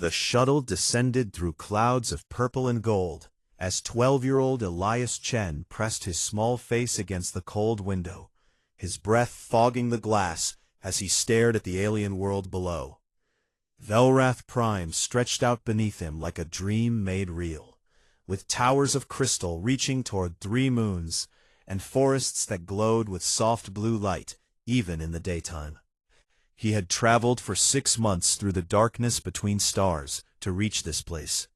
The shuttle descended through clouds of purple and gold, as 12-year-old Elias Chen pressed his small face against the cold window, his breath fogging the glass as he stared at the alien world below. Velrath Prime stretched out beneath him like a dream made real, with towers of crystal reaching toward 3 moons, and forests that glowed with soft blue light, even in the daytime. He had traveled for 6 months through the darkness between stars to reach this place,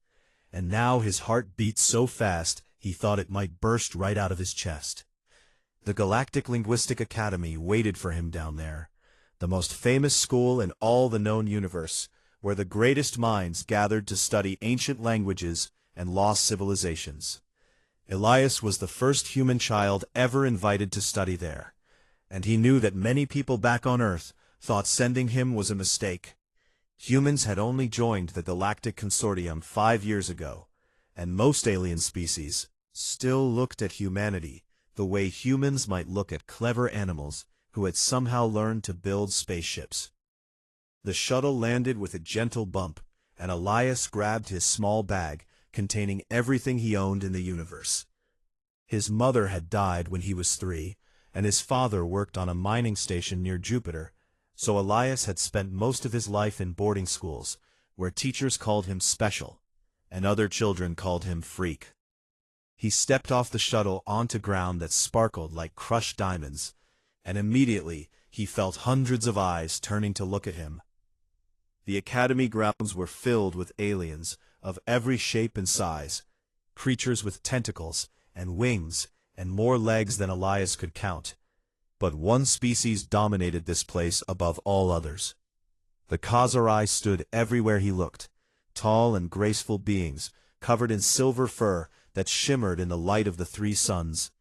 and now his heart beat so fast he thought it might burst right out of his chest. The Galactic Linguistic Academy waited for him down there, the most famous school in all the known universe, where the greatest minds gathered to study ancient languages and lost civilizations. Elias was the first human child ever invited to study there, and he knew that many people back on Earth thought sending him was a mistake. Humans had only joined the Galactic Consortium 5 years ago, and most alien species still looked at humanity the way humans might look at clever animals who had somehow learned to build spaceships. The shuttle landed with a gentle bump, and Elias grabbed his small bag containing everything he owned in the universe. His mother had died when he was 3, and his father worked on a mining station near Jupiter, so Elias had spent most of his life in boarding schools, where teachers called him special, and other children called him freak. He stepped off the shuttle onto ground that sparkled like crushed diamonds, and immediately he felt hundreds of eyes turning to look at him. The academy grounds were filled with aliens of every shape and size, creatures with tentacles and wings and more legs than Elias could count. But one species dominated this place above all others. The Khazari stood everywhere he looked, tall and graceful beings, covered in silver fur that shimmered in the light of the 3 suns.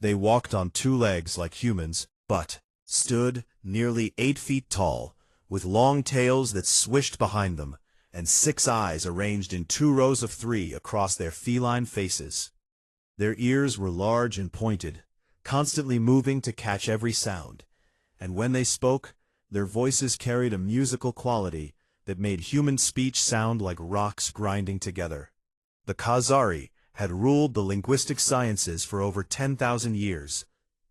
They walked on 2 legs like humans, but stood nearly 8 feet tall, with long tails that swished behind them, and 6 eyes arranged in 2 rows of 3 across their feline faces. Their ears were large and pointed, constantly moving to catch every sound, and when they spoke, their voices carried a musical quality that made human speech sound like rocks grinding together. The Khazari had ruled the linguistic sciences for over 10,000 years,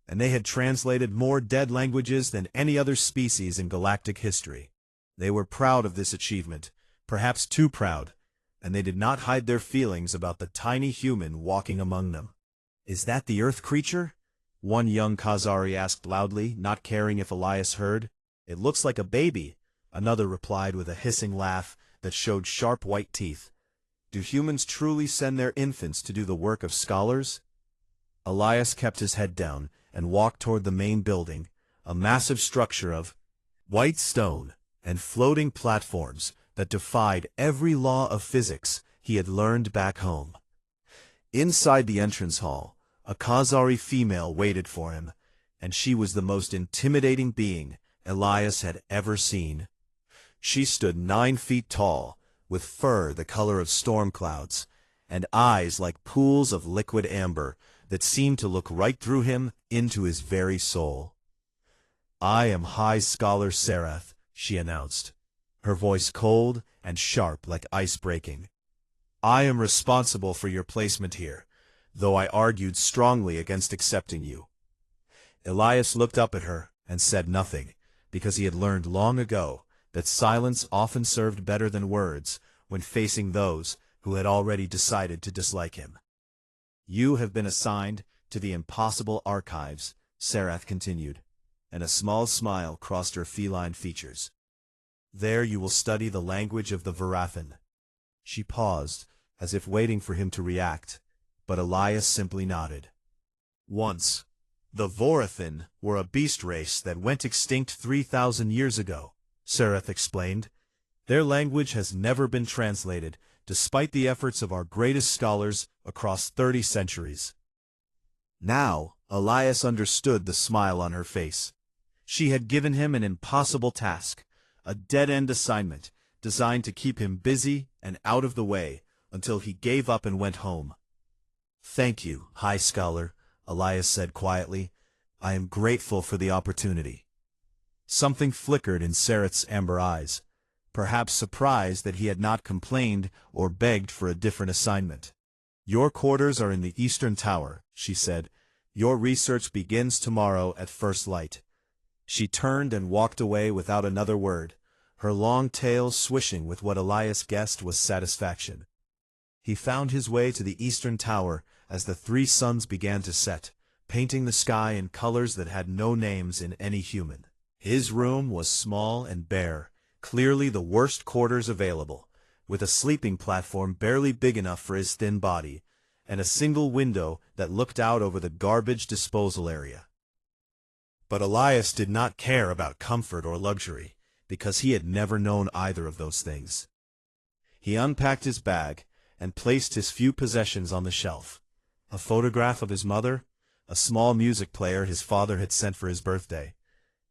and they had translated more dead languages than any other species in galactic history. They were proud of this achievement, perhaps too proud, and they did not hide their feelings about the tiny human walking among them. "Is that the Earth creature?" one young Khazari asked loudly, not caring if Elias heard. "It looks like a baby," another replied with a hissing laugh that showed sharp white teeth. "Do humans truly send their infants to do the work of scholars?" Elias kept his head down and walked toward the main building, a massive structure of white stone and floating platforms that defied every law of physics he had learned back home. Inside the entrance hall, a Khazari female waited for him, and she was the most intimidating being Elias had ever seen. She stood 9 feet tall, with fur the color of storm clouds, and eyes like pools of liquid amber that seemed to look right through him into his very soul. "I am High Scholar Serath," she announced, her voice cold and sharp like ice breaking. "I am responsible for your placement here, though I argued strongly against accepting you." Elias looked up at her and said nothing, because he had learned long ago that silence often served better than words when facing those who had already decided to dislike him. "You have been assigned to the Impossible Archives," Serath continued, and a small smile crossed her feline features. "There you will study the language of the Varathan." She paused, as if waiting for him to react, but Elias simply nodded. "Once, the Vorathan were a beast race that went extinct 3,000 years ago," Serath explained. "Their language has never been translated, despite the efforts of our greatest scholars across 30 centuries. Now, Elias understood the smile on her face. She had given him an impossible task, a dead-end assignment designed to keep him busy and out of the way until he gave up and went home. "Thank you, High Scholar," Elias said quietly. "I am grateful for the opportunity." Something flickered in Serath's amber eyes, perhaps surprised that he had not complained or begged for a different assignment. "Your quarters are in the Eastern Tower," she said. "Your research begins tomorrow at first light." She turned and walked away without another word, her long tail swishing with what Elias guessed was satisfaction. He found his way to the Eastern Tower as the three suns began to set, painting the sky in colors that had no names in any human. His room was small and bare, clearly the worst quarters available, with a sleeping platform barely big enough for his thin body, and a single window that looked out over the garbage disposal area. But Elias did not care about comfort or luxury, because he had never known either of those things. He unpacked his bag and placed his few possessions on the shelf: a photograph of his mother, a small music player his father had sent for his birthday,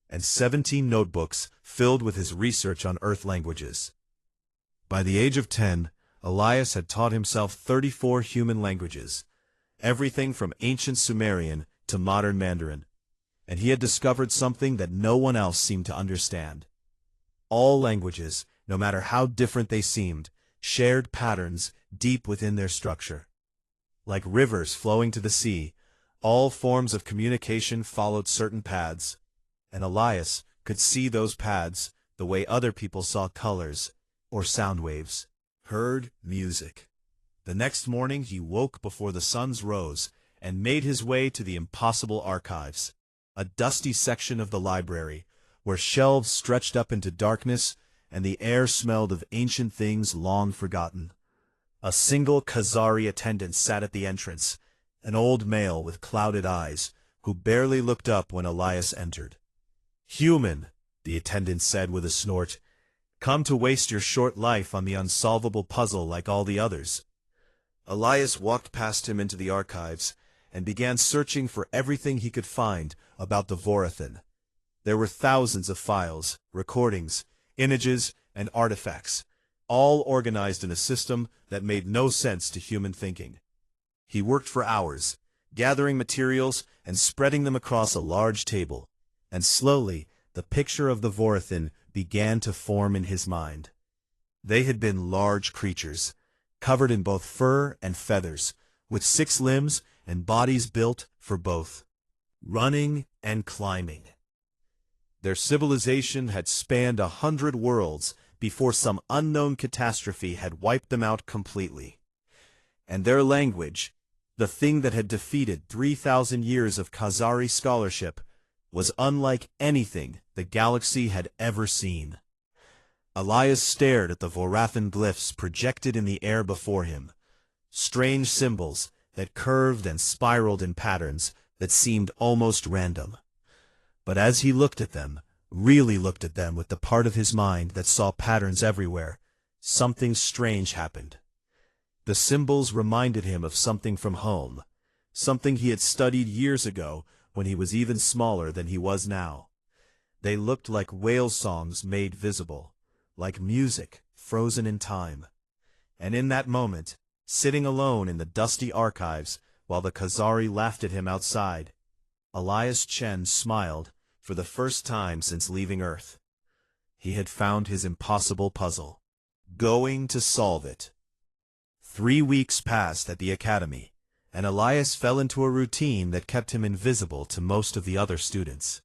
and 17 notebooks filled with his research on Earth languages. By the age of 10, Elias had taught himself 34 human languages, everything from ancient Sumerian to modern Mandarin, and he had discovered something that no one else seemed to understand. All languages, no matter how different they seemed, shared patterns deep within their structure. Like rivers flowing to the sea, all forms of communication followed certain paths, and Elias could see those paths the way other people saw colors or sound waves, heard music. The next morning he woke before the suns rose and made his way to the impossible archives, a dusty section of the library where shelves stretched up into darkness and the air smelled of ancient things long forgotten. A single Khazari attendant sat at the entrance, an old male with clouded eyes, who barely looked up when Elias entered. "Human," the attendant said with a snort, "come to waste your short life on the unsolvable puzzle like all the others." Elias walked past him into the archives and began searching for everything he could find about the Vorathan. There were thousands of files, recordings, images, and artifacts, all organized in a system that made no sense to human thinking. He worked for hours, gathering materials and spreading them across a large table, and slowly the picture of the Vorathan began to form in his mind. They had been large creatures, covered in both fur and feathers, with 6 limbs and bodies built for both running and climbing. Their civilization had spanned 100 worlds before some unknown catastrophe had wiped them out completely. And their language, the thing that had defeated 3,000 years of Khazari scholarship, was unlike anything the galaxy had ever seen. Elias stared at the Vorathan glyphs projected in the air before him, strange symbols that curved and spiraled in patterns that seemed almost random. But as he looked at them, really looked at them with the part of his mind that saw patterns everywhere, something strange happened. The symbols reminded him of something from home, something he had studied years ago when he was even smaller than he was now. They looked like whale songs made visible, like music frozen in time. And in that moment, sitting alone in the dusty archives while the Khazari laughed at him outside, Elias Chen smiled for the first time since leaving Earth. He had found his impossible puzzle, going to solve it. 3 weeks passed at the academy, and Elias fell into a routine that kept him invisible to most of the other students.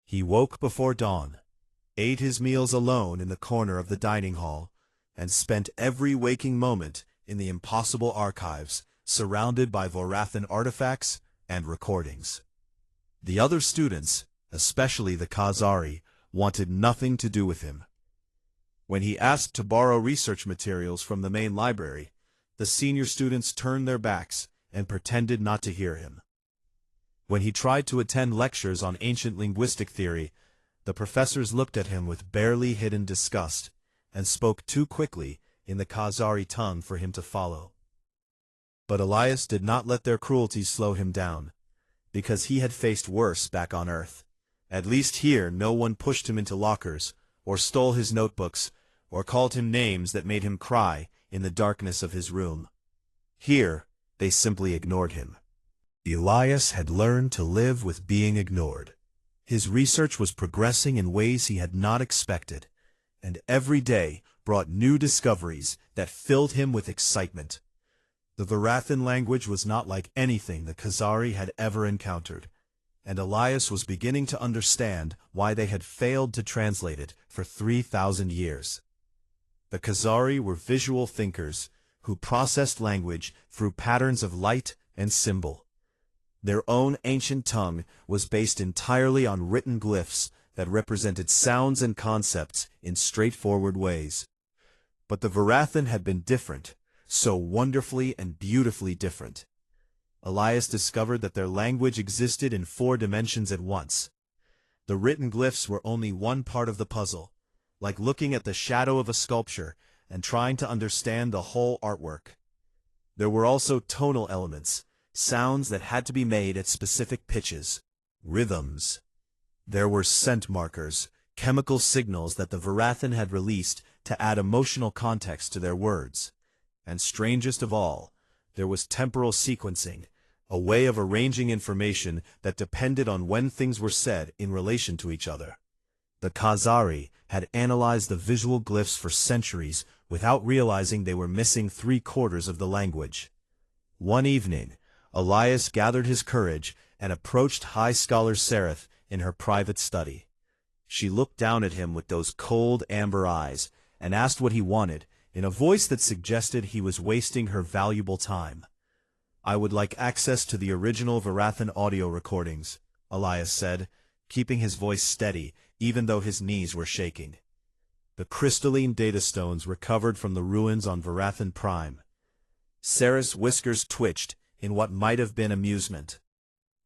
He woke before dawn, ate his meals alone in the corner of the dining hall, and spent every waking moment in the impossible archives, surrounded by Vorathan artifacts and recordings. The other students, especially the Khazari, wanted nothing to do with him. When he asked to borrow research materials from the main library, the senior students turned their backs and pretended not to hear him. When he tried to attend lectures on ancient linguistic theory, the professors looked at him with barely hidden disgust and spoke too quickly in the Khazari tongue for him to follow. But Elias did not let their cruelties slow him down, because he had faced worse back on Earth. At least here no one pushed him into lockers, or stole his notebooks, or called him names that made him cry in the darkness of his room. Here they simply ignored him. Elias had learned to live with being ignored. His research was progressing in ways he had not expected, and every day brought new discoveries that filled him with excitement. The Varathan language was not like anything the Khazari had ever encountered, and Elias was beginning to understand why they had failed to translate it for 3,000 years. The Khazari were visual thinkers who processed language through patterns of light and symbol. Their own ancient tongue was based entirely on written glyphs that represented sounds and concepts in straightforward ways. But the Varathan had been different, so wonderfully and beautifully different. Elias discovered that their language existed in 4 dimensions at once. The written glyphs were only one part of the puzzle, like looking at the shadow of a sculpture and trying to understand the whole artwork. There were also tonal elements, sounds that had to be made at specific pitches, rhythms. There were scent markers, chemical signals that the Varathan had released to add emotional context to their words. And strangest of all, there was temporal sequencing, a way of arranging information that depended on when things were said in relation to each other. The Khazari had analyzed the visual glyphs for centuries without realizing they were missing 3/4 of the language. One evening, Elias gathered his courage and approached High Scholar Sereth in her private study. She looked down at him with those cold amber eyes and asked what he wanted, in a voice that suggested he was wasting her valuable time. "I would like access to the original Varathan audio recordings," Elias said, keeping his voice steady even though his knees were shaking. The crystalline data stones recovered from the ruins on Varathan Prime. Sereth's whiskers twitched in what might have been amusement.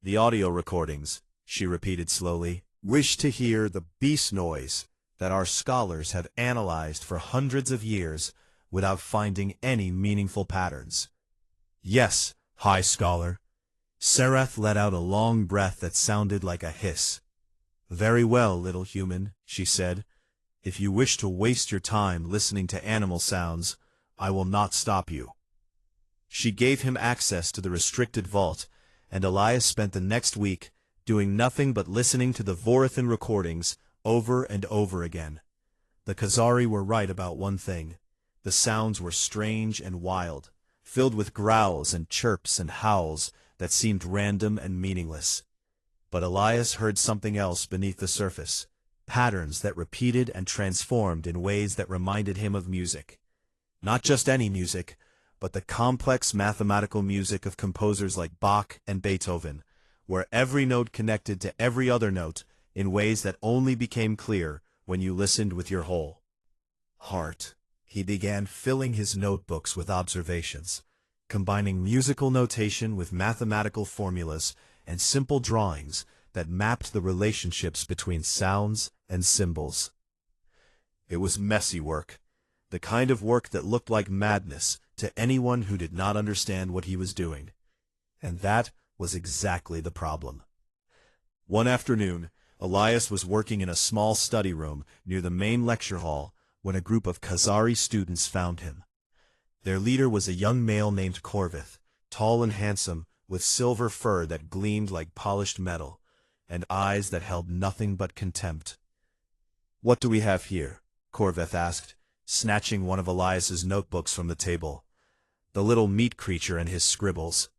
"The audio recordings," she repeated slowly, "wish to hear the beast noise that our scholars have analyzed for hundreds of years without finding any meaningful patterns." "Yes, High Scholar." Sereth let out a long breath that sounded like a hiss. "Very well, little human," she said. "If you wish to waste your time listening to animal sounds, I will not stop you." She gave him access to the restricted vault, and Elias spent the next week doing nothing but listening to the Varathan recordings over and over again. The Khazari were right about one thing. The sounds were strange and wild, filled with growls and chirps and howls that seemed random and meaningless. But Elias heard something else beneath the surface, patterns that repeated and transformed in ways that reminded him of music. Not just any music, but the complex mathematical music of composers like Bach and Beethoven, where every note connected to every other note in ways that only became clear when you listened with your whole heart. He began filling his notebooks with observations, combining musical notation with mathematical formulas and simple drawings that mapped the relationships between sounds and symbols. It was messy work, the kind of work that looked like madness to anyone who did not understand what he was doing. And that was exactly the problem. One afternoon, Elias was working in a small study room near the main lecture hall when a group of Khazari students found him. Their leader was a young male named Corvith, tall and handsome, with silver fur that gleamed like polished metal, and eyes that held nothing but contempt. "What do we have here?" Corvith asked, snatching one of Elias's notebooks from the table. "The little meat creature and his scribbles."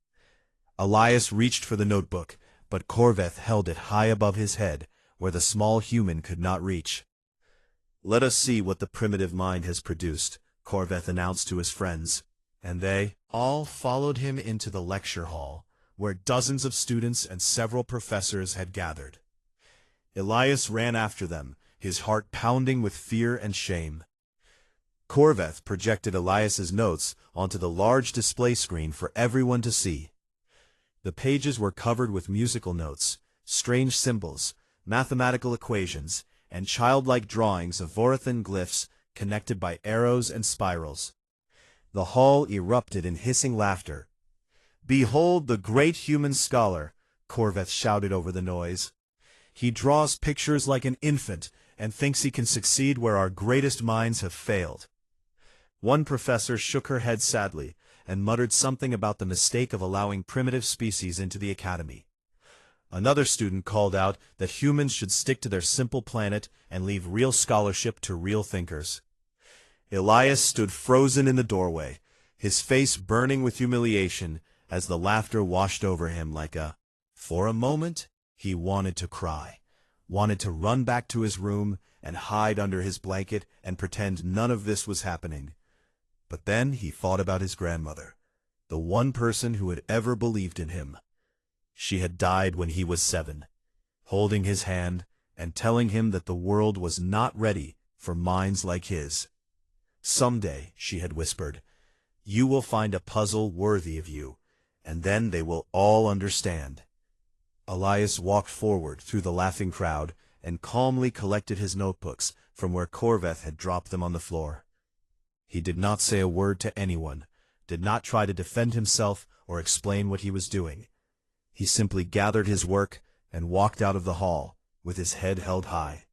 Elias reached for the notebook, but Corvith held it high above his head, where the small human could not reach. "Let us see what the primitive mind has produced," Corvith announced to his friends, and they all followed him into the lecture hall, where dozens of students and several professors had gathered. Elias ran after them, his heart pounding with fear and shame. Corvith projected Elias's notes onto the large display screen for everyone to see. The pages were covered with musical notes, strange symbols, mathematical equations, and childlike drawings of Varathan glyphs connected by arrows and spirals. The hall erupted in hissing laughter. "Behold the great human scholar," Corvith shouted over the noise. "He draws pictures like an infant and thinks he can succeed where our greatest minds have failed." One professor shook her head sadly and muttered something about the mistake of allowing primitive species into the academy. Another student called out that humans should stick to their simple planet and leave real scholarship to real thinkers. Elias stood frozen in the doorway, his face burning with humiliation as the laughter washed over him like a... For a moment, he wanted to cry, wanted to run back to his room and hide under his blanket and pretend none of this was happening. But then he thought about his grandmother, the one person who had ever believed in him. She had died when he was 7, holding his hand and telling him that the world was not ready for minds like his. Someday, she had whispered, you will find a puzzle worthy of you, and then they will all understand. Elias walked forward through the laughing crowd and calmly collected his notebooks from where Corveth had dropped them on the floor. He did not say a word to anyone, did not try to defend himself or explain what he was doing. He simply gathered his work and walked out of the hall, with his head held high.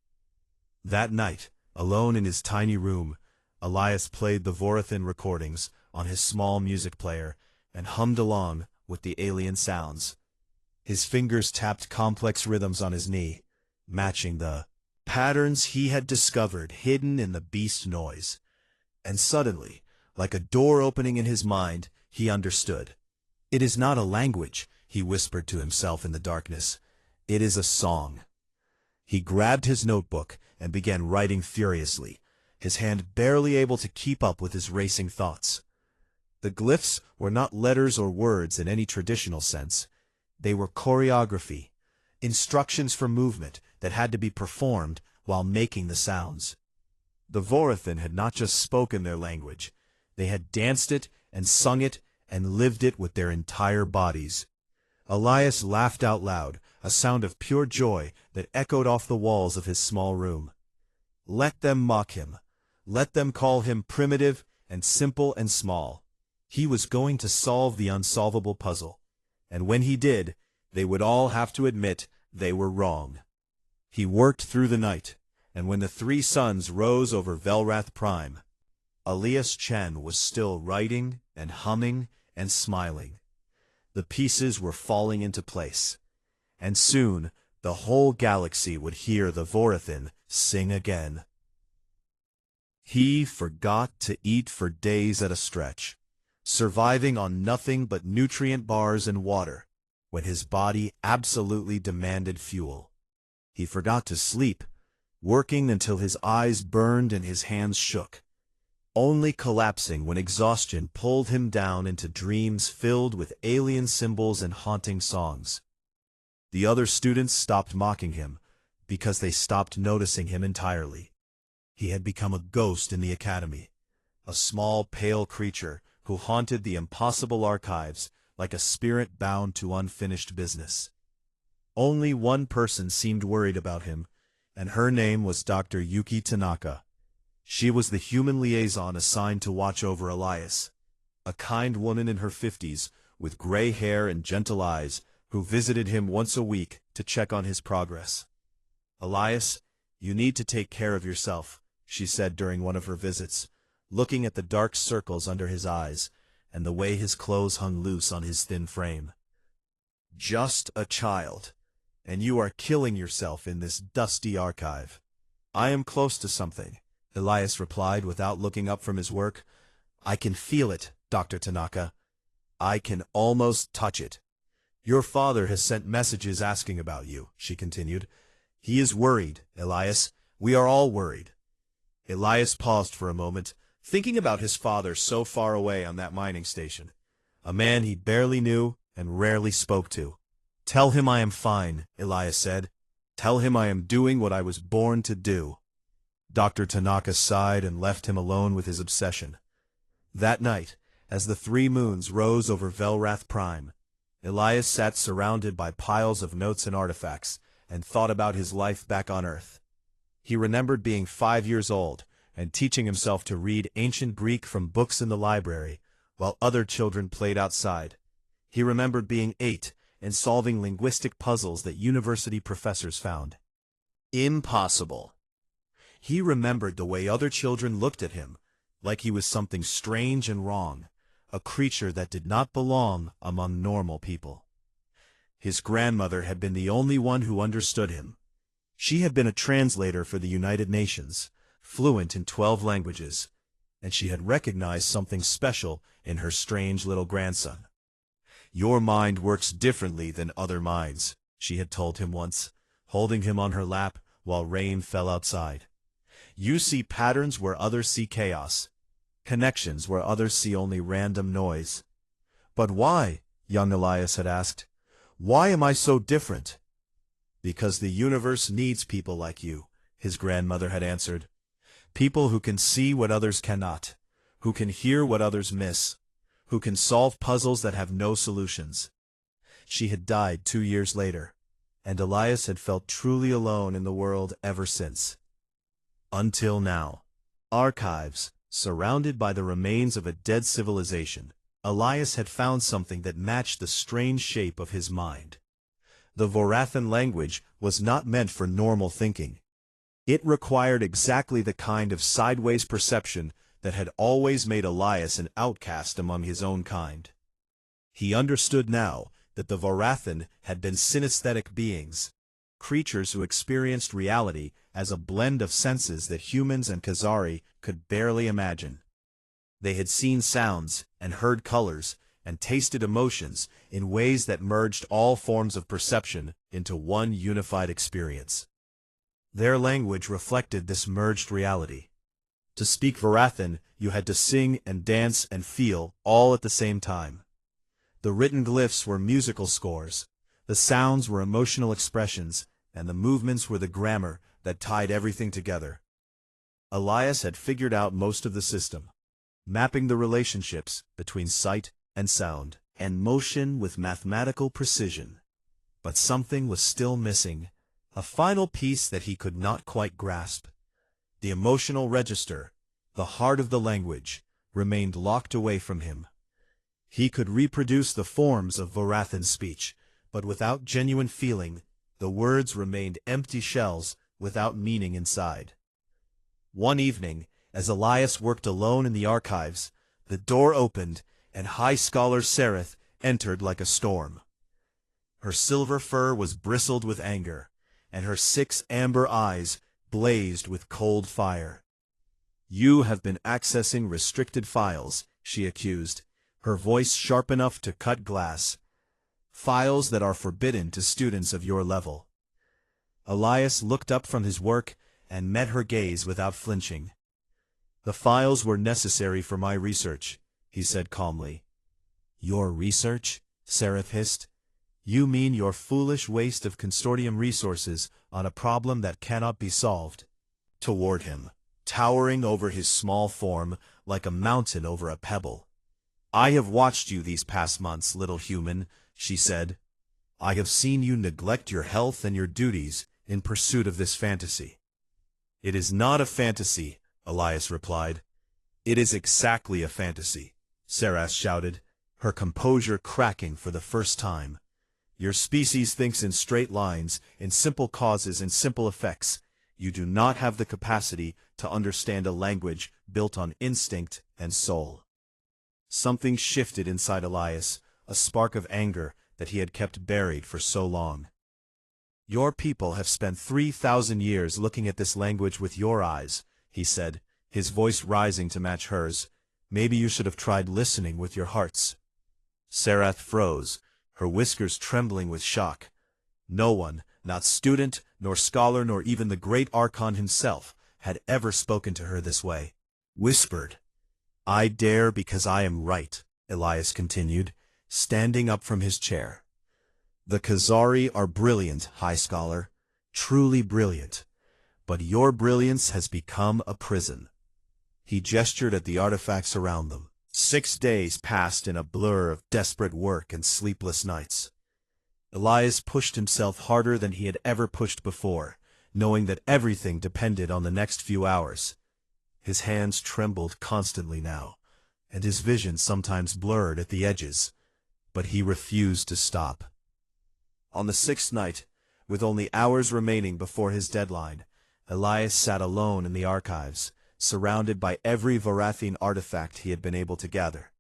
That night, alone in his tiny room, Elias played the Vorathin recordings on his small music player and hummed along with the alien sounds. His fingers tapped complex rhythms on his knee, matching the patterns he had discovered hidden in the beast noise. And suddenly, like a door opening in his mind, he understood. It is not a language, he whispered to himself in the darkness. It is a song. He grabbed his notebook and began writing furiously, his hand barely able to keep up with his racing thoughts. The glyphs were not letters or words in any traditional sense. They were choreography, instructions for movement that had to be performed while making the sounds. The Vorathin had not just spoken their language, they had danced it and sung it and lived it with their entire bodies. Elias laughed out loud, a sound of pure joy that echoed off the walls of his small room. Let them mock him. Let them call him primitive and simple and small. He was going to solve the unsolvable puzzle. And when he did, they would all have to admit they were wrong. He worked through the night, and when the 3 suns rose over Velrath Prime, Elias Chen was still writing and humming and smiling. The pieces were falling into place, and soon the whole galaxy would hear the Vorathin sing again. He forgot to eat for days at a stretch, surviving on nothing but nutrient bars and water, when his body absolutely demanded fuel. He forgot to sleep, working until his eyes burned and his hands shook, only collapsing when exhaustion pulled him down into dreams filled with alien symbols and haunting songs. The other students stopped mocking him, because they stopped noticing him entirely. He had become a ghost in the academy, a small pale creature who haunted the impossible archives like a spirit bound to unfinished business. Only one person seemed worried about him, and her name was Dr. Yuki Tanaka. She was the human liaison assigned to watch over Elias, a kind woman in her 50s with gray hair and gentle eyes who visited him once a week to check on his progress. Elias, you need to take care of yourself, she said during one of her visits, looking at the dark circles under his eyes and the way his clothes hung loose on his thin frame. Just a child, and you are killing yourself in this dusty archive. I am close to something, Elias replied without looking up from his work. I can feel it, Dr. Tanaka. I can almost touch it. Your father has sent messages asking about you, she continued. He is worried, Elias. We are all worried. Elias paused for a moment, thinking about his father so far away on that mining station, a man he barely knew and rarely spoke to. Tell him I am fine, Elias said. Tell him I am doing what I was born to do. Dr. Tanaka sighed and left him alone with his obsession. That night, as the 3 moons rose over Velrath Prime, Elias sat surrounded by piles of notes and artifacts and thought about his life back on Earth. He remembered being 5 years old and teaching himself to read ancient Greek from books in the library, while other children played outside. He remembered being 8 and solving linguistic puzzles that university professors found impossible. He remembered the way other children looked at him, like he was something strange and wrong, a creature that did not belong among normal people. His grandmother had been the only one who understood him. She had been a translator for the United Nations, fluent in 12 languages. and she had recognized something special in her strange little grandson. "Your mind works differently than other minds," she had told him once, holding him on her lap while rain fell outside. "You see patterns where others see chaos, connections where others see only random noise." "But why?" young Elias had asked. "Why am I so different?" "Because the universe needs people like you," his grandmother had answered. "People who can see what others cannot, who can hear what others miss, who can solve puzzles that have no solutions." She had died 2 years later, and Elias had felt truly alone in the world ever since. Until now. Archives, surrounded by the remains of a dead civilization, Elias had found something that matched the strange shape of his mind. The Vorathan language was not meant for normal thinking. It required exactly the kind of sideways perception that had always made Elias an outcast among his own kind. He understood now that the Vorathan had been synesthetic beings, creatures who experienced reality as a blend of senses that humans and Khazari could barely imagine. They had seen sounds and heard colors and tasted emotions in ways that merged all forms of perception into one unified experience. Their language reflected this merged reality. To speak Vorathan, you had to sing and dance and feel all at the same time. The written glyphs were musical scores, the sounds were emotional expressions, and the movements were the grammar that tied everything together. Elias had figured out most of the system, mapping the relationships between sight and sound, and motion with mathematical precision. But something was still missing, a final piece that he could not quite grasp. The emotional register, the heart of the language, remained locked away from him. He could reproduce the forms of Vorathan speech, but without genuine feeling, the words remained empty shells without meaning inside. One evening, as Elias worked alone in the archives, the door opened, and High Scholar Sereth entered like a storm. Her silver fur was bristled with anger, and her 6 amber eyes blazed with cold fire. "You have been accessing restricted files," she accused, her voice sharp enough to cut glass. "Files that are forbidden to students of your level." Elias looked up from his work and met her gaze without flinching. "The files were necessary for my research," he said calmly. "Your research?" Sereth hissed. "You mean your foolish waste of consortium resources on a problem that cannot be solved?" Toward him, towering over his small form like a mountain over a pebble. "I have watched you these past months, little human," she said. "I have seen you neglect your health and your duties in pursuit of this fantasy." "It is not a fantasy," Elias replied. "It is exactly a fantasy," Sereth shouted, her composure cracking for the first time. "Your species thinks in straight lines, in simple causes and simple effects. You do not have the capacity to understand a language built on instinct and soul." Something shifted inside Elias, a spark of anger that he had kept buried for so long. "Your people have spent 3,000 years looking at this language with your eyes," he said, his voice rising to match hers. "Maybe you should have tried listening with your hearts." Sereth froze, her whiskers trembling with shock. No one, not student, nor scholar, nor even the great Archon himself, had ever spoken to her this way. Whispered. "I dare because I am right," Elias continued, standing up from his chair. "The Khazari are brilliant, High Scholar, truly brilliant, but your brilliance has become a prison." He gestured at the artifacts around them. 6 days passed in a blur of desperate work and sleepless nights. Elias pushed himself harder than he had ever pushed before, knowing that everything depended on the next few hours. His hands trembled constantly now, and his vision sometimes blurred at the edges, but he refused to stop. On the 6th night, with only hours remaining before his deadline, Elias sat alone in the archives, surrounded by every Vorathian artifact he had been able to gather.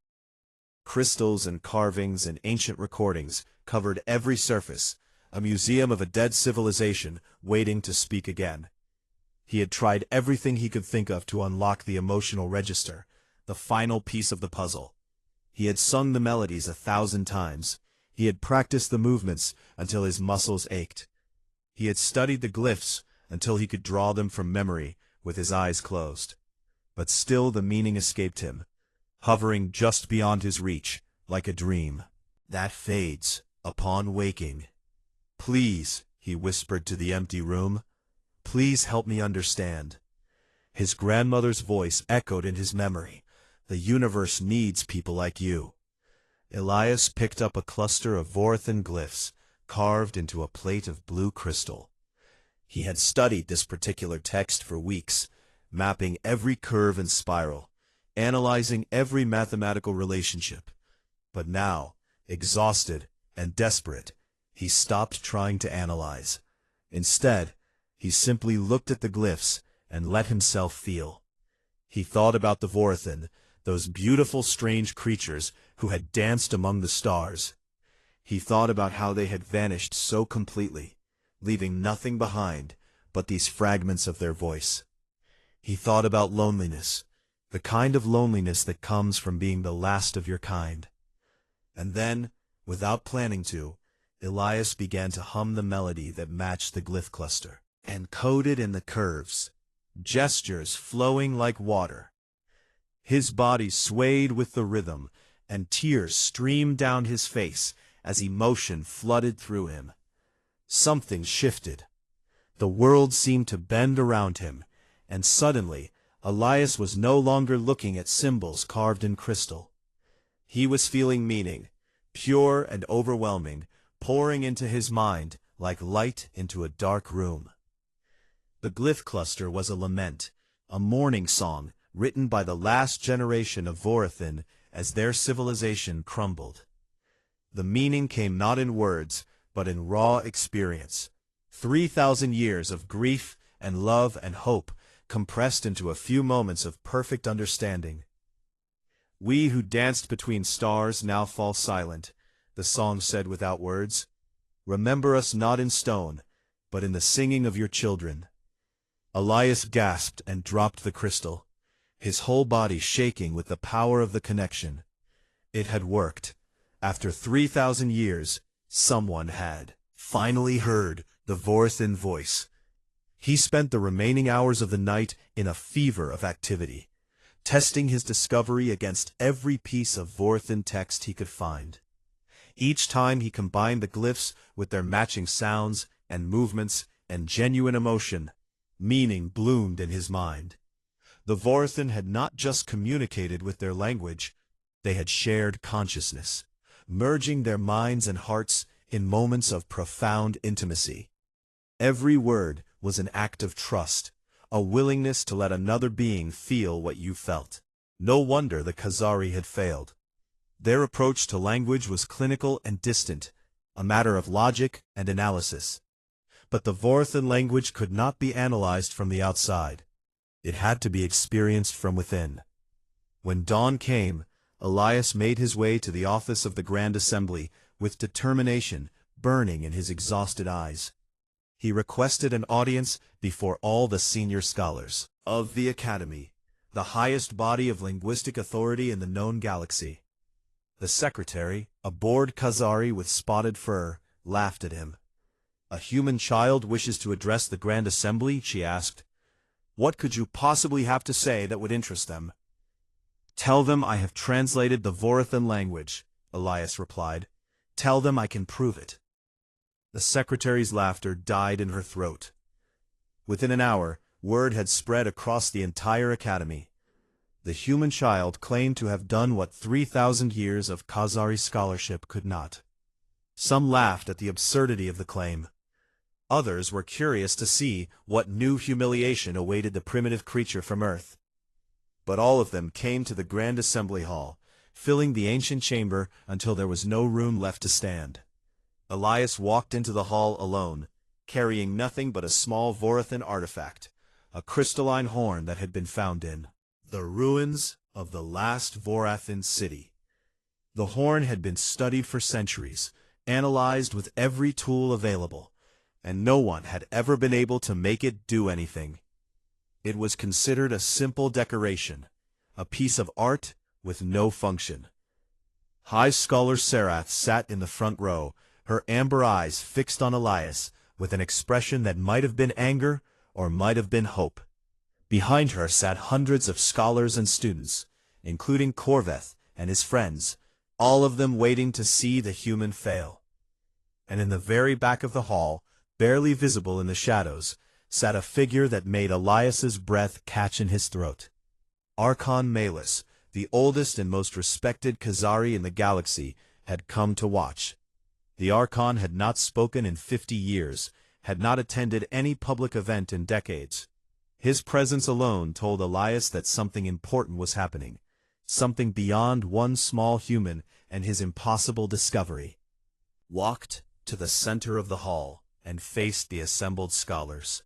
Crystals and carvings and ancient recordings covered every surface, a museum of a dead civilization waiting to speak again. He had tried everything he could think of to unlock the emotional register, the final piece of the puzzle. He had sung the melodies 1,000 times. He had practiced the movements until his muscles ached. He had studied the glyphs until he could draw them from memory with his eyes closed. But still the meaning escaped him, hovering just beyond his reach, like a dream that fades upon waking. "Please," he whispered to the empty room, "please help me understand." His grandmother's voice echoed in his memory. "The universe needs people like you." Elias picked up a cluster of Vorathan glyphs, carved into a plate of blue crystal. He had studied this particular text for weeks, mapping every curve and spiral, analyzing every mathematical relationship. But now, exhausted and desperate, he stopped trying to analyze. Instead, he simply looked at the glyphs and let himself feel. He thought about the Vorathan, those beautiful strange creatures who had danced among the stars. He thought about how they had vanished so completely, leaving nothing behind but these fragments of their voice. He thought about loneliness, the kind of loneliness that comes from being the last of your kind. And then, without planning to, Elias began to hum the melody that matched the glyph cluster, encoded in the curves, gestures flowing like water. His body swayed with the rhythm, and tears streamed down his face as emotion flooded through him. Something shifted. The world seemed to bend around him, and suddenly Elias was no longer looking at symbols carved in crystal. He was feeling meaning, pure and overwhelming, pouring into his mind like light into a dark room. The glyph cluster was a lament, a mourning song written by the last generation of Vorathan as their civilization crumbled. The meaning came not in words, but in raw experience. 3,000 years of grief and love and hope compressed into a few moments of perfect understanding. "We who danced between stars now fall silent," the song said without words. "Remember us not in stone, but in the singing of your children." Elias gasped and dropped the crystal, his whole body shaking with the power of the connection. It had worked. After 3,000 years, someone had finally heard the Vorathan voice. He spent the remaining hours of the night in a fever of activity, testing his discovery against every piece of Vorathan text he could find. Each time he combined the glyphs with their matching sounds and movements and genuine emotion, meaning bloomed in his mind. The Vorathan had not just communicated with their language, they had shared consciousness, merging their minds and hearts in moments of profound intimacy. Every word was an act of trust, a willingness to let another being feel what you felt. No wonder the Khazari had failed. Their approach to language was clinical and distant, a matter of logic and analysis. But the Vorathan language could not be analyzed from the outside. It had to be experienced from within. When dawn came, Elias made his way to the office of the Grand Assembly with determination burning in his exhausted eyes. He requested an audience before all the senior scholars of the Academy, the highest body of linguistic authority in the known galaxy. The secretary, a bored Khazari with spotted fur, laughed at him. "A human child wishes to address the Grand Assembly?" she asked. "What could you possibly have to say that would interest them?" "Tell them I have translated the Vorathan language," Elias replied. "Tell them I can prove it." The secretary's laughter died in her throat. Within an hour, word had spread across the entire academy. The human child claimed to have done what 3,000 years of Khazari scholarship could not. Some laughed at the absurdity of the claim. Others were curious to see what new humiliation awaited the primitive creature from Earth. But all of them came to the Grand Assembly Hall, filling the ancient chamber until there was no room left to stand. Elias walked into the hall alone, carrying nothing but a small Vorathan artifact, a crystalline horn that had been found in the ruins of the last Vorathan city. The horn had been studied for centuries, analyzed with every tool available, and no one had ever been able to make it do anything. It was considered a simple decoration, a piece of art with no function. High Scholar Serath sat in the front row, her amber eyes fixed on Elias, with an expression that might have been anger or might have been hope. Behind her sat hundreds of scholars and students, including Corveth and his friends, all of them waiting to see the human fail. And in the very back of the hall, barely visible in the shadows, sat a figure that made Elias's breath catch in his throat. Archon Malus, the oldest and most respected Khazari in the galaxy, had come to watch. The Archon had not spoken in 50 years, had not attended any public event in decades. His presence alone told Elias that something important was happening, something beyond one small human and his impossible discovery. Walked to the center of the hall and faced the assembled scholars.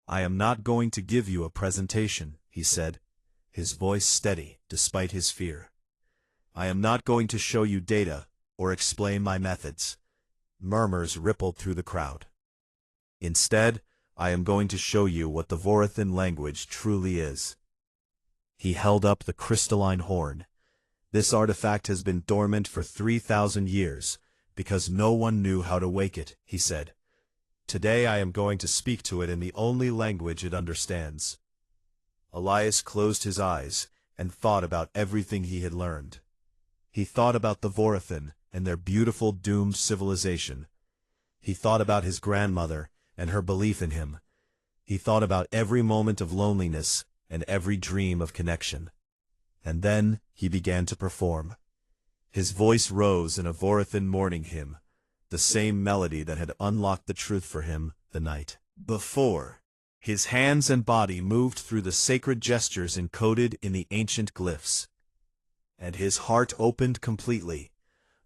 "I am not going to give you a presentation," he said, his voice steady despite his fear. "I am not going to show you data or explain my methods." Murmurs rippled through the crowd. "Instead, I am going to show you what the Vorathan language truly is." He held up the crystalline horn. "This artifact has been dormant for 3,000 years, because no one knew how to wake it," he said. "Today I am going to speak to it in the only language it understands." Elias closed his eyes and thought about everything he had learned. He thought about the Vorathan and their beautiful doomed civilization. He thought about his grandmother and her belief in him. He thought about every moment of loneliness and every dream of connection. And then he began to perform. His voice rose in a Vorathan morning hymn, the same melody that had unlocked the truth for him the night before. His hands and body moved through the sacred gestures encoded in the ancient glyphs. And his heart opened completely,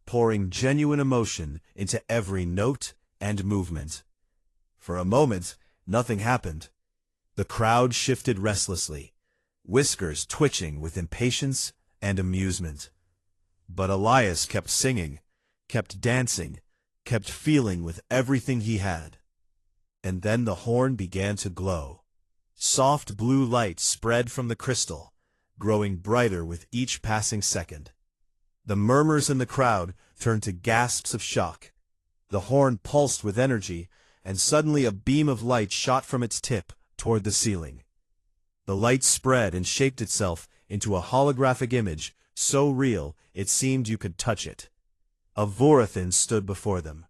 pouring genuine emotion into every note and movement. For a moment, nothing happened. The crowd shifted restlessly, whiskers twitching with impatience and amusement. But Elias kept singing, kept dancing, kept feeling with everything he had. And then the horn began to glow. Soft blue light spread from the crystal, growing brighter with each passing second. The murmurs in the crowd turned to gasps of shock. The horn pulsed with energy, and suddenly a beam of light shot from its tip toward the ceiling. The light spread and shaped itself into a holographic image so real it seemed you could touch it. A Vorathan stood before them.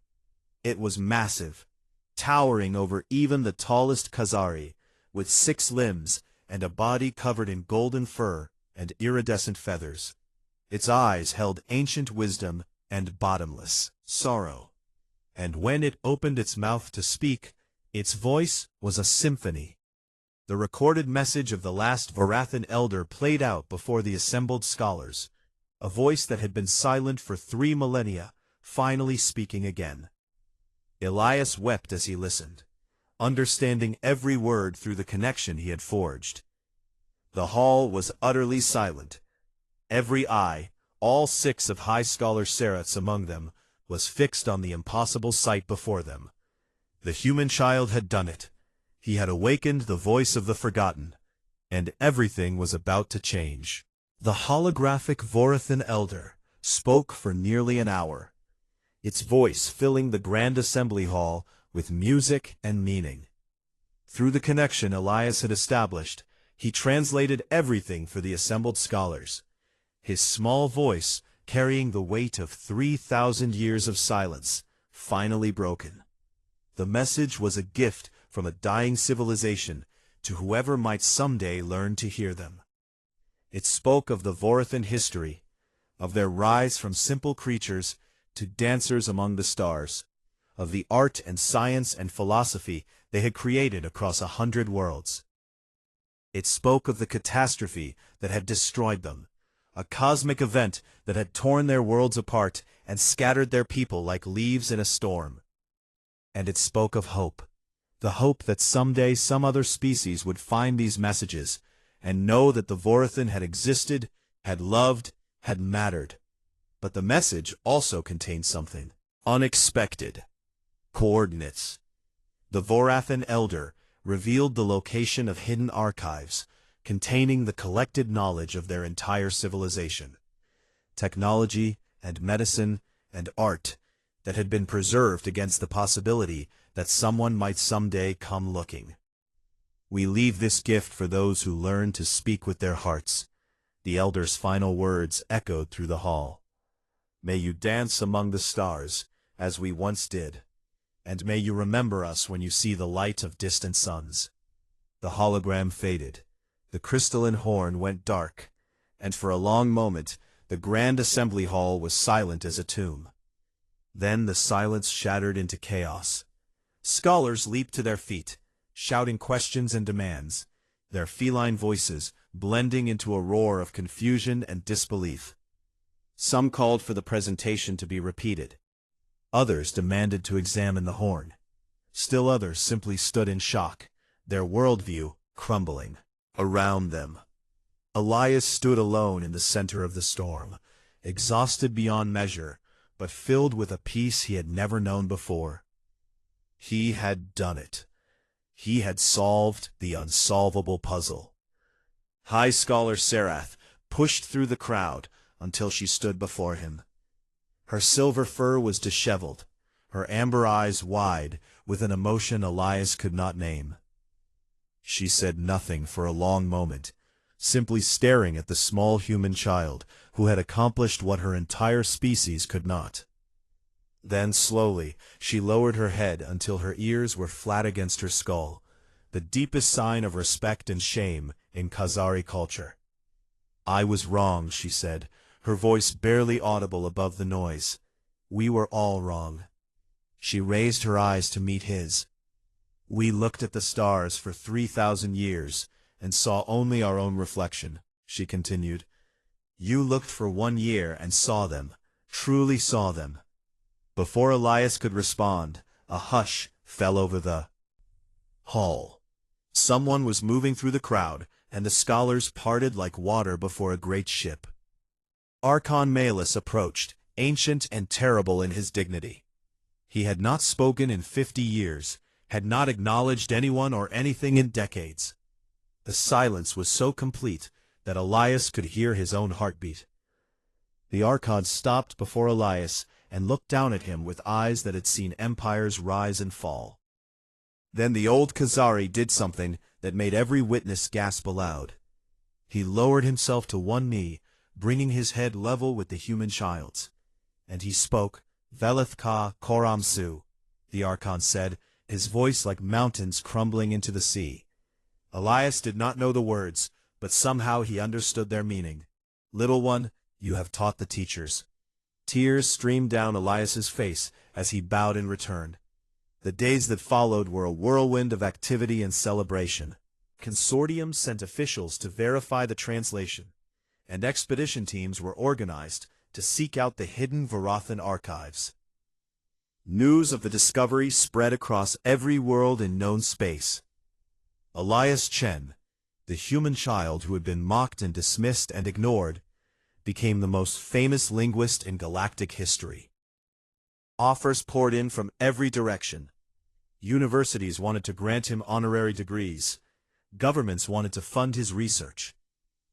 It was massive, towering over even the tallest Khazari, with 6 limbs and a body covered in golden fur and iridescent feathers. Its eyes held ancient wisdom and bottomless sorrow. And when it opened its mouth to speak, its voice was a symphony. The recorded message of the last Vorathan elder played out before the assembled scholars, a voice that had been silent for 3 millennia, finally speaking again. Elias wept as he listened, understanding every word through the connection he had forged. The hall was utterly silent. Every eye, all 6 of High Scholar Seraths among them, was fixed on the impossible sight before them. The human child had done it. He had awakened the voice of the forgotten, and everything was about to change. The holographic Vorathan elder spoke for nearly an hour, its voice filling the grand assembly hall with music and meaning. Through the connection Elias had established, he translated everything for the assembled scholars, his small voice carrying the weight of 3,000 years of silence, finally broken. The message was a gift from a dying civilization to whoever might someday learn to hear them. It spoke of the Vorathan history, of their rise from simple creatures to dancers among the stars, of the art and science and philosophy they had created across 100 worlds. It spoke of the catastrophe that had destroyed them, a cosmic event that had torn their worlds apart and scattered their people like leaves in a storm. And it spoke of hope, the hope that someday some other species would find these messages and know that the Vorathan had existed, had loved, had mattered. But the message also contained something unexpected. Coordinates. The Vorathan elder revealed the location of hidden archives, containing the collected knowledge of their entire civilization, technology and medicine and art that had been preserved against the possibility that someone might someday come looking. "We leave this gift for those who learn to speak with their hearts," the elder's final words echoed through the hall. "May you dance among the stars, as we once did, and may you remember us when you see the light of distant suns." The hologram faded, the crystalline horn went dark, and for a long moment the grand assembly hall was silent as a tomb. Then the silence shattered into chaos. Scholars leaped to their feet, shouting questions and demands, their feline voices blending into a roar of confusion and disbelief. Some called for the presentation to be repeated. Others demanded to examine the horn. Still others simply stood in shock, their worldview crumbling around them. Elias stood alone in the center of the storm, exhausted beyond measure, but filled with a peace he had never known before. He had done it. He had solved the unsolvable puzzle. High Scholar Serath pushed through the crowd until she stood before him. Her silver fur was disheveled, her amber eyes wide with an emotion Elias could not name. She said nothing for a long moment, simply staring at the small human child who had accomplished what her entire species could not. Then slowly she lowered her head until her ears were flat against her skull, the deepest sign of respect and shame in Khazari culture. "I was wrong," she said, her voice barely audible above the noise. "We were all wrong." She raised her eyes to meet his. "We looked at the stars for 3,000 years and saw only our own reflection," she continued. "You looked for 1 year and saw them, truly saw them." Before Elias could respond, a hush fell over the hall. Someone was moving through the crowd, and the scholars parted like water before a great ship. Archon Malus approached, ancient and terrible in his dignity. He had not spoken in 50 years, had not acknowledged anyone or anything in decades. The silence was so complete that Elias could hear his own heartbeat. The Archon stopped before Elias and looked down at him with eyes that had seen empires rise and fall. Then the old Khazari did something that made every witness gasp aloud. He lowered himself to one knee, bringing his head level with the human child's. And he spoke, "Veleth ka Koramsu," the Archon said, his voice like mountains crumbling into the sea. Elias did not know the words, but somehow he understood their meaning. "Little one, you have taught the teachers." Tears streamed down Elias's face as he bowed in return. The days that followed were a whirlwind of activity and celebration. Consortiums sent officials to verify the translation, and expedition teams were organized to seek out the hidden Varathan archives. News of the discovery spread across every world in known space. Elias Chen, the human child who had been mocked and dismissed and ignored, became the most famous linguist in galactic history. Offers poured in from every direction. Universities wanted to grant him honorary degrees. Governments wanted to fund his research.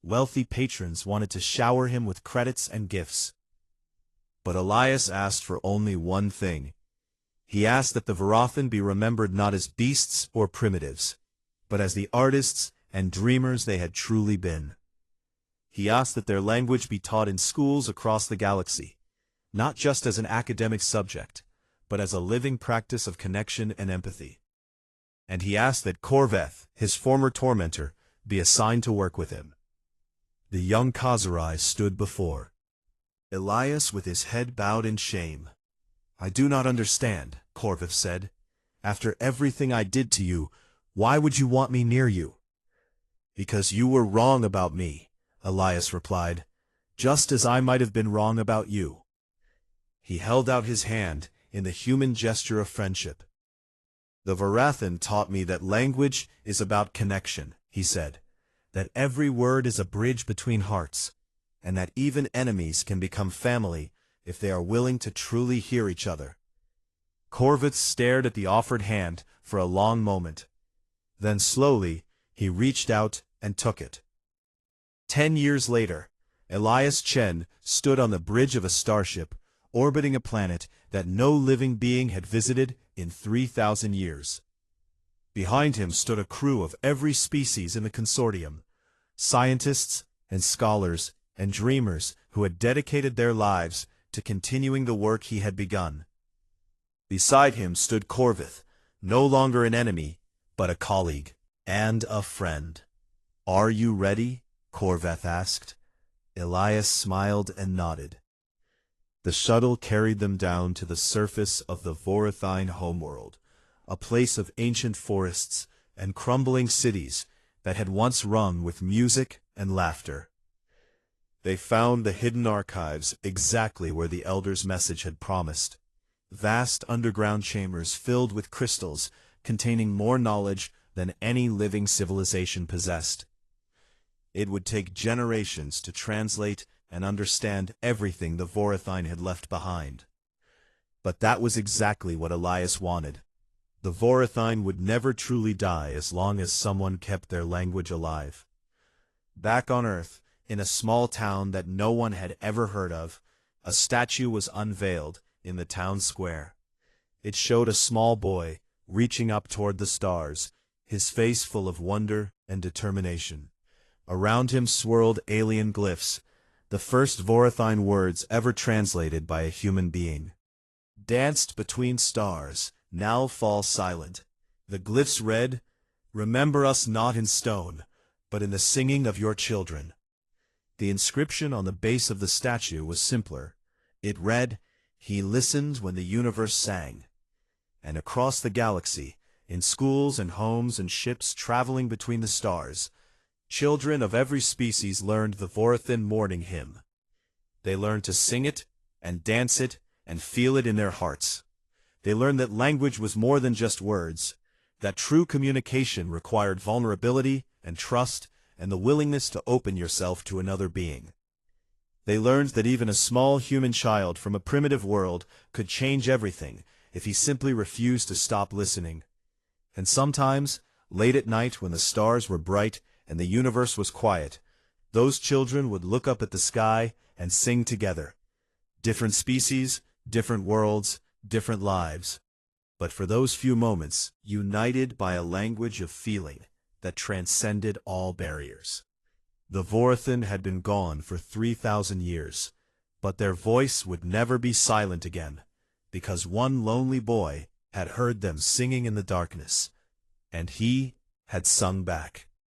Wealthy patrons wanted to shower him with credits and gifts. But Elias asked for only one thing. He asked that the Varathan be remembered not as beasts or primitives, but as the artists and dreamers they had truly been. He asked that their language be taught in schools across the galaxy, not just as an academic subject, but as a living practice of connection and empathy. And he asked that Corveth, his former tormentor, be assigned to work with him. The young Khazari stood before Elias with his head bowed in shame. "I do not understand," Corveth said. "After everything I did to you, why would you want me near you?" "Because you were wrong about me," Elias replied, "just as I might have been wrong about you." He held out his hand in the human gesture of friendship. "The Varathan taught me that language is about connection," he said, "that every word is a bridge between hearts, and that even enemies can become family if they are willing to truly hear each other." Corveth stared at the offered hand for a long moment. Then slowly, he reached out and took it. 10 years later, Elias Chen stood on the bridge of a starship, orbiting a planet that no living being had visited in 3,000 years. Behind him stood a crew of every species in the consortium, scientists and scholars and dreamers who had dedicated their lives to continuing the work he had begun. Beside him stood Corvith, no longer an enemy, but a colleague and a friend. "Are you ready?" Corvith asked. Elias smiled and nodded. The shuttle carried them down to the surface of the Vorathine homeworld, a place of ancient forests and crumbling cities that had once rung with music and laughter. They found the hidden archives exactly where the Elder's message had promised. Vast underground chambers filled with crystals containing more knowledge than any living civilization possessed. It would take generations to translate and understand everything the Vorathine had left behind. But that was exactly what Elias wanted. The Vorathine would never truly die as long as someone kept their language alive. Back on Earth, in a small town that no one had ever heard of, a statue was unveiled in the town square. It showed a small boy reaching up toward the stars, his face full of wonder and determination. Around him swirled alien glyphs, the first Vorathine words ever translated by a human being. "Danced between stars, now fall silent." The glyphs read, "Remember us not in stone, but in the singing of your children." The inscription on the base of the statue was simpler. It read, "He listened when the universe sang." And across the galaxy, in schools and homes and ships traveling between the stars, children of every species learned the Vorathin morning hymn. They learned to sing it, and dance it, and feel it in their hearts. They learned that language was more than just words, that true communication required vulnerability and trust and the willingness to open yourself to another being. They learned that even a small human child from a primitive world could change everything if he simply refused to stop listening. And sometimes, late at night when the stars were bright and the universe was quiet, those children would look up at the sky and sing together. Different species, different worlds, different lives. But for those few moments, united by a language of feeling that transcended all barriers. The Vorathin had been gone for 3,000 years, but their voice would never be silent again, because one lonely boy had heard them singing in the darkness, and he had sung back.